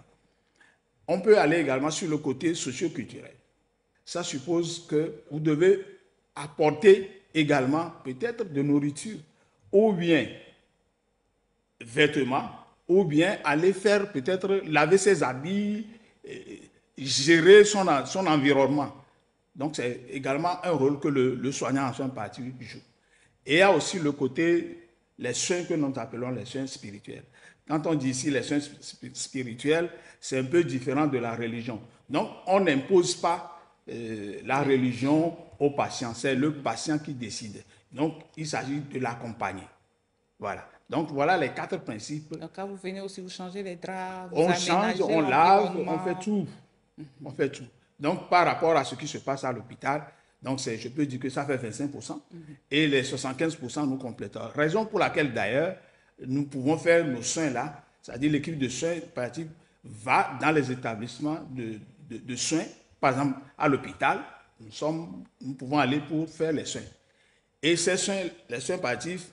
On peut aller également sur le côté socio-culturel. Ça suppose que vous devez apporter également peut-être de nourriture, ou bien vêtements, ou bien aller faire peut-être laver ses habits, gérer son environnement. Donc, c'est également un rôle que le soignant en soins palliatifs joue. Et il y a aussi le côté, les soins que nous appelons les soins spirituels. Quand on dit ici les soins spirituels, c'est un peu différent de la religion. Donc, on n'impose pas la religion au patient, c'est le patient qui décide. Donc, il s'agit de l'accompagner. Voilà. Donc, voilà les 4 principes. Donc, quand vous venez aussi, vous changez les draps, vous on change, on lave, on fait tout. On fait tout. Donc, par rapport à ce qui se passe à l'hôpital, donc je peux dire que ça fait 25%. Et les 75%, nous complétons. Raison pour laquelle, d'ailleurs, nous pouvons faire nos soins là, c'est-à-dire l'équipe de soins palliatifs va dans les établissements de soins, par exemple à l'hôpital, nous pouvons aller pour faire les soins. Et ces soins, les soins palliatifs,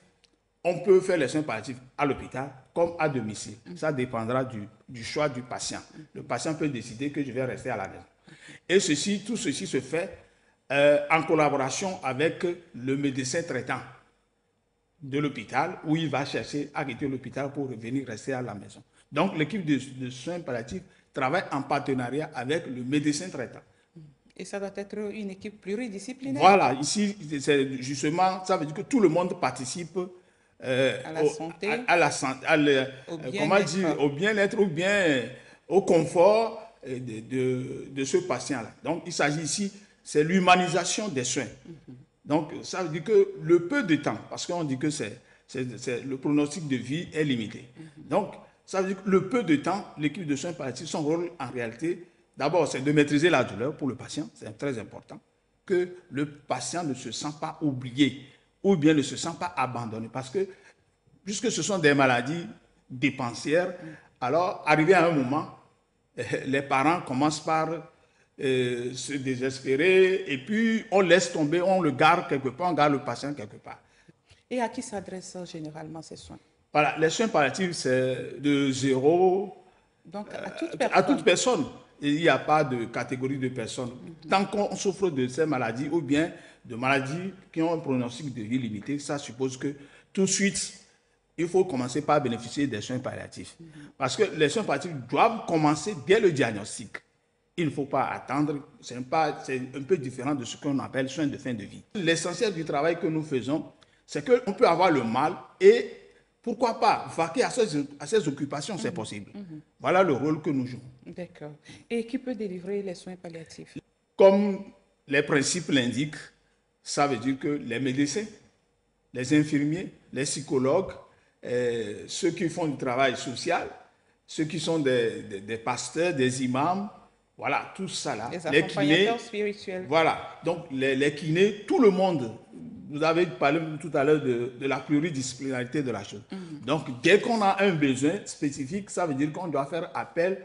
on peut faire les soins palliatifs à l'hôpital comme à domicile. Ça dépendra du choix du patient. Le patient peut décider que je vais rester à la maison. Et tout ceci se fait en collaboration avec le médecin traitant de l'hôpital, où il va chercher à quitter l'hôpital pour revenir rester à la maison. Donc, l'équipe de soins palliatifs travaille en partenariat avec le médecin traitant. Et ça doit être une équipe pluridisciplinaire. Voilà, ici, c'est justement, ça veut dire que tout le monde participe à la santé, au bien-être ou bien au confort de ce patient-là. Donc, il s'agit ici, c'est l'humanisation des soins. Donc, ça veut dire que le peu de temps, parce qu'on dit que le pronostic de vie est limité. Donc, ça veut dire que le peu de temps, l'équipe de soins palliatifs, son rôle en réalité, d'abord, c'est de maîtriser la douleur pour le patient, c'est très important, que le patient ne se sent pas oublié ou bien ne se sent pas abandonné. Parce que, puisque ce sont des maladies dépensières, alors, arrivé à un moment, les parents commencent par se désespérer et puis on laisse tomber, on le garde quelque part, on garde le patient quelque part. Et à qui s'adressent généralement ces soins? Voilà, les soins palliatifs, c'est de 0 donc, à toute personne. Il n'y a pas de catégorie de personnes. Tant qu'on souffre de ces maladies ou bien de maladies qui ont un pronostic de vie limité, ça suppose que tout de suite, il faut commencer par bénéficier des soins palliatifs. Parce que les soins palliatifs doivent commencer dès le diagnostic. Il ne faut pas attendre, c'est un peu différent de ce qu'on appelle soins de fin de vie. L'essentiel du travail que nous faisons, c'est qu'on peut avoir le mal et pourquoi pas vaquer à ces occupations, c'est possible. Voilà le rôle que nous jouons. D'accord. Et qui peut délivrer les soins palliatifs? Comme les principes l'indiquent, ça veut dire que les médecins, les infirmiers, les psychologues, ceux qui font du travail social, ceux qui sont des pasteurs, des imams, voilà, tout ça là. Les accompagnateurs spirituels. Voilà, donc les kinés, tout le monde. Vous avez parlé tout à l'heure de la pluridisciplinarité de la chose. Donc, dès qu'on a un besoin spécifique, ça veut dire qu'on doit faire appel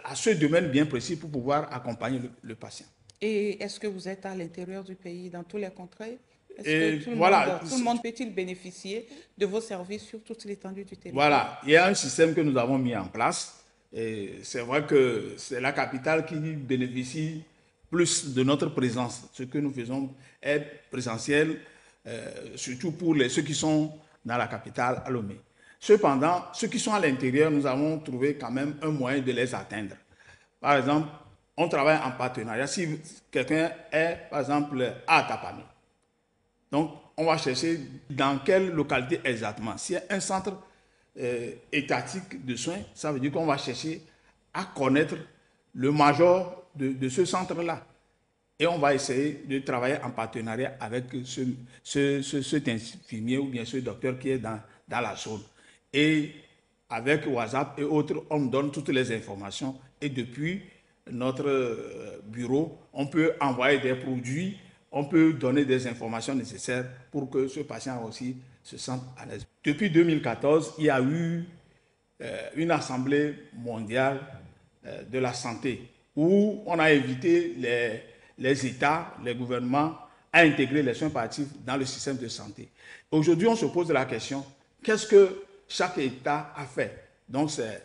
à ce domaine bien précis pour pouvoir accompagner le patient. Et est-ce que vous êtes à l'intérieur du pays, dans tous les contrées? Et tout le monde peut-il bénéficier de vos services sur toute l'étendue du territoire? Voilà, il y a un système que nous avons mis en place. Et c'est vrai que c'est la capitale qui bénéficie plus de notre présence. Ce que nous faisons est présentiel, surtout pour ceux qui sont dans la capitale, à Lomé. Cependant, ceux qui sont à l'intérieur, nous avons trouvé quand même un moyen de les atteindre. Par exemple, on travaille en partenariat. Si quelqu'un est, par exemple, à Tapami, donc on va chercher dans quelle localité exactement. S'il y a un centre étatique de soins, ça veut dire qu'on va chercher à connaître le major de ce centre-là. Et on va essayer de travailler en partenariat avec cet infirmier ou bien ce docteur qui est dans la zone. Et avec WhatsApp et autres, on donne toutes les informations. Et depuis notre bureau, on peut envoyer des produits, on peut donner des informations nécessaires pour que ce patient aussi se sentent à l'aise. Depuis 2014, il y a eu une assemblée mondiale de la santé où on a invité les États, les gouvernements à à intégrer les soins palliatifs dans le système de santé. Aujourd'hui, on se pose la question, qu'est-ce que chaque État a fait? Donc, c'est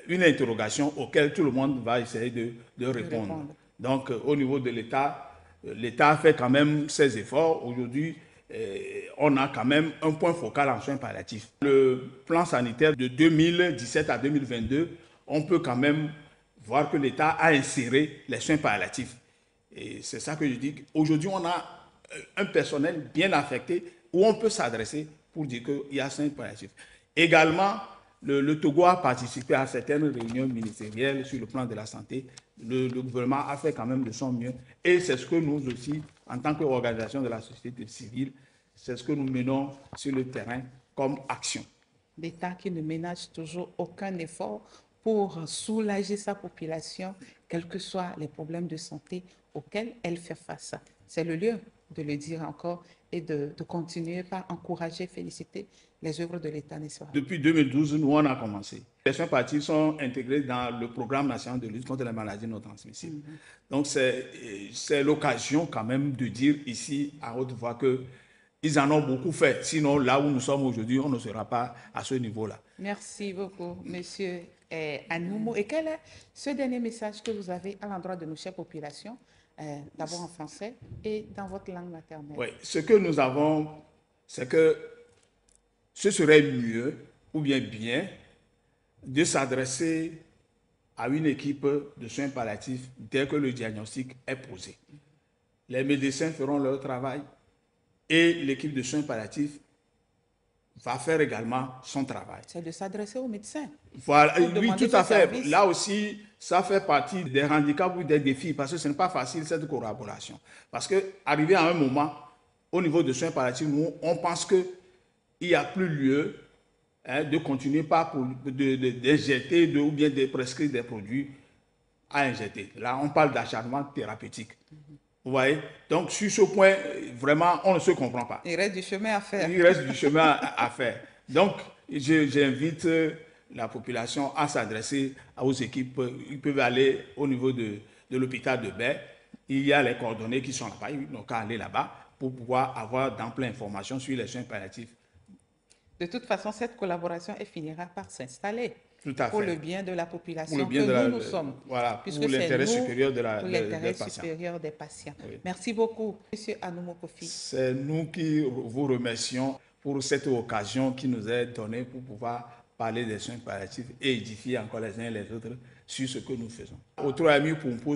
une interrogation auquel tout le monde va essayer de répondre. Donc, au niveau de l'État, l'État a fait quand même ses efforts. Aujourd'hui, on a quand même un point focal en soins palliatifs. Le plan sanitaire de 2017 à 2022, on peut quand même voir que l'État a inséré les soins palliatifs. Et c'est ça que je dis. Aujourd'hui, on a un personnel bien affecté où on peut s'adresser pour dire qu'il y a soins palliatifs. Également, le Togo a participé à certaines réunions ministérielles sur le plan de la santé. Le gouvernement a fait quand même de son mieux. Et c'est ce que nous aussi, en tant qu'organisation de la société civile, c'est ce que nous menons sur le terrain comme action. L'État qui ne ménage toujours aucun effort pour soulager sa population, quels que soient les problèmes de santé auxquels elle fait face. C'est le lieu de le dire encore et de continuer par encourager, féliciter les œuvres de l'État, n'est-ce pas? Depuis 2012, nous, on a commencé. Les soins palliatifs sont intégrés dans le programme national de lutte contre les maladies non transmissibles. Donc, c'est l'occasion quand même de dire ici, à haute voix, qu'ils en ont beaucoup fait. Sinon, là où nous sommes aujourd'hui, on ne sera pas à ce niveau-là. Merci beaucoup, monsieur Anoumo. Et quel est ce dernier message que vous avez à l'endroit de nos chères populations, d'abord en français et dans votre langue maternelle? Oui, ce que nous avons, c'est que ce serait mieux ou bien de s'adresser à une équipe de soins palliatifs dès que le diagnostic est posé. Les médecins feront leur travail et l'équipe de soins palliatifs va faire également son travail. C'est de s'adresser aux médecins. Voilà, oui, tout à fait. Là aussi, ça fait partie des handicaps ou des défis parce que ce n'est pas facile cette collaboration. Parce qu'arrivé à un moment, au niveau de soins palliatifs, nous, on pense qu'il n'y a plus lieu de continuer d'injecter ou bien de prescrire des produits à injecter. Là, on parle d'acharnement thérapeutique. Vous voyez? Donc, sur ce point, vraiment, on ne se comprend pas. Il reste du chemin à faire. Il reste du chemin à faire. Donc, j'invite la population à s'adresser aux équipes. Ils peuvent aller au niveau de l'hôpital de Baie. Il y a les coordonnées qui sont là-bas. Ils n'ont qu'à aller là-bas pour pouvoir avoir d'ample information sur les soins palliatifs. De toute façon, cette collaboration, elle finira par s'installer. Tout à fait. Pour le bien de la population pour le bien que nous sommes. Voilà, pour l'intérêt supérieur des patients. Oui. Merci beaucoup, M. Anoumo Kofi. C'est nous qui vous remercions pour cette occasion qui nous est donnée pour pouvoir parler des soins palliatifs et édifier encore les uns et les autres sur ce que nous faisons. Autre ami pour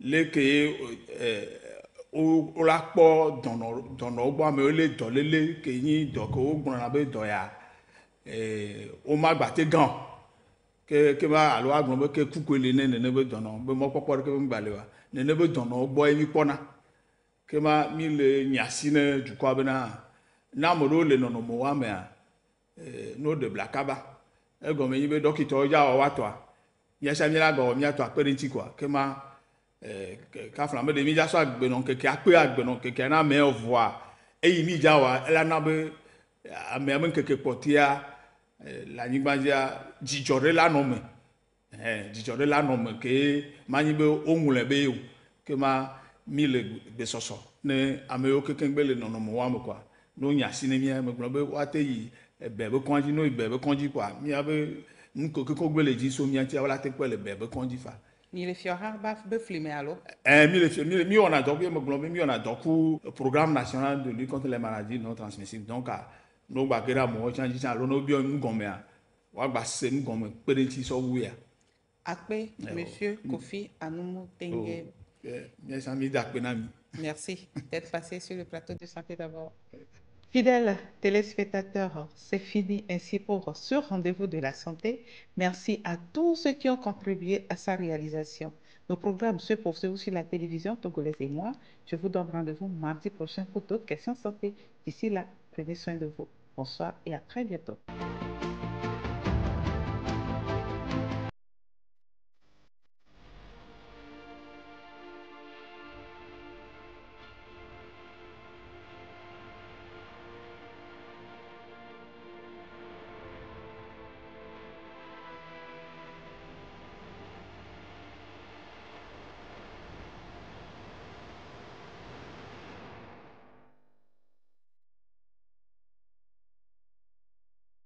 les o la kpɔ dɔnɔ gbɔ ame le dɔ lele ke nyi dɔ ke wo gblɔna be dɔ ya wo ma gbate gã ke ma alo agblɔ be ke kuku le ne nene be dɔnɔ be mɔkpɔkpɔ ɖeke be ŋgba le wa nene be dɔnɔ gbɔ mi kpɔna ke ma mi le nyasi ne dukɔa bena ne ame ɖewo le nɔnɔme wa mea no de bla kaba egɔme nyi be dɔkitɔwo dza wɔ wa tɔa miasa mi la gɔ miatɔ akpe ɖe ŋuti kɔa ke ma kafla me de mi dza sɔ agbenɔ keke akpe agbenɔ keke na ame evɔa eyi mi dza wa ela na be ame ame keke kpɔtia le anyigba dzia dzidzɔ ɖe la nɔ me dzidzɔ ɖe la nɔ me ke ma nyi be woŋlɔe be o ke ma mi le gbesɔsɔ ne ame yiwo kekeŋ gbe le nɔnɔme wa me kɔa no nya si ne mia me gblɔ be woate yi ebe be kɔndzi no yi ebe be kɔndzi kɔa mia be nu kekeŋ gbe le dzi so mia tia wola te kpe le ebe be kɔndzi fa. Mi le fiora ba be flime alo? Mi wɔna dɔ be me gblɔ be mi wɔna dɔ ku programme national de lutte contre les maladies non transmissibles donc no gba ge ɖe amewo tsã dzi tsã alo no biɔ nu gɔmea woagba se nu gɔme kpe ɖe ŋuti sɔ wuia. Akpe, Monsieur Kofi Anoumo Tengue. Merci d'être passé sur le plateau de Santé d'abord. Fidèles téléspectateurs, c'est fini ainsi pour ce rendez-vous de la santé. Merci à tous ceux qui ont contribué à sa réalisation. Nos programmes se poursuivent sur la télévision togolaise et moi, je vous donne rendez-vous mardi prochain pour d'autres questions santé. D'ici là, prenez soin de vous. Bonsoir et à très bientôt.